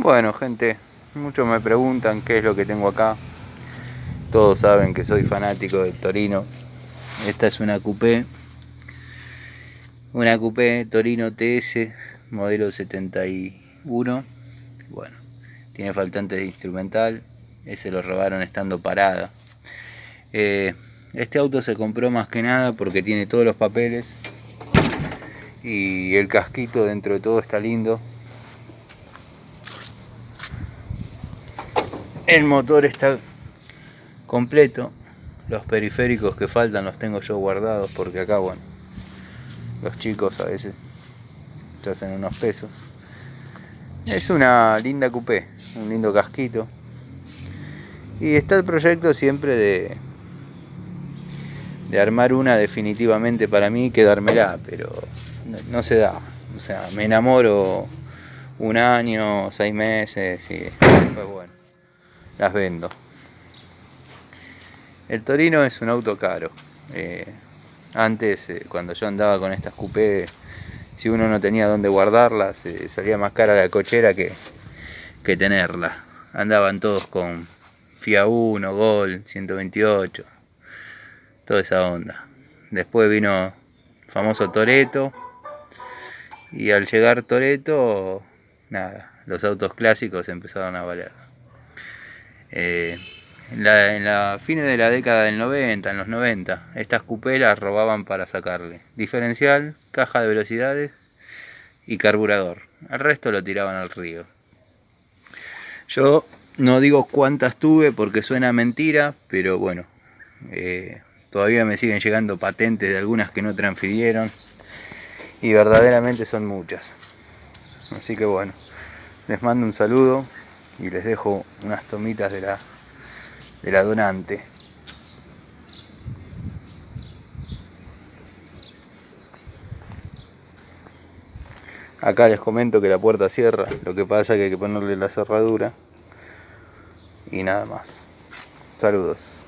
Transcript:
Bueno, gente, muchos me preguntan qué es lo que tengo acá. Todos saben que soy fanático del Torino. Esta es una coupé Torino TS modelo 71. Bueno, tiene faltantes de instrumental. Ese lo robaron estando parada. Este auto se compró más que nada porque tiene todos los papeles y el casquito dentro de todo está lindo. El motor está completo. Los periféricos que faltan los tengo yo guardados porque acá, bueno, los chicos a veces se hacen unos pesos. Es una linda coupé, un lindo casquito. Y está el proyecto siempre de armar una definitivamente para mí, quedármela, pero no se da. O sea, me enamoro un año, 6 meses y después, bueno, las vendo. El Torino es un auto caro. Antes, cuando yo andaba con estas coupé, si uno no tenía dónde guardarlas, salía más cara la cochera que tenerla. Andaban todos con FIA 1, Gol, 128, toda esa onda. Después vino el famoso Toretto, y al llegar Toretto, nada, los autos clásicos empezaron a valer. En la fines de la década del 90, en los 90, estas coupé las robaban para sacarle diferencial, caja de velocidades y carburador. El resto lo tiraban al río. Yo no digo cuántas tuve porque suena mentira, pero bueno, todavía me siguen llegando patentes de algunas que no transfirieron y verdaderamente son muchas. Así que bueno, les mando un saludo y les dejo unas tomitas de la donante. Acá les comento que la puerta cierra, lo que pasa es que hay que ponerle la cerradura y nada más. Saludos.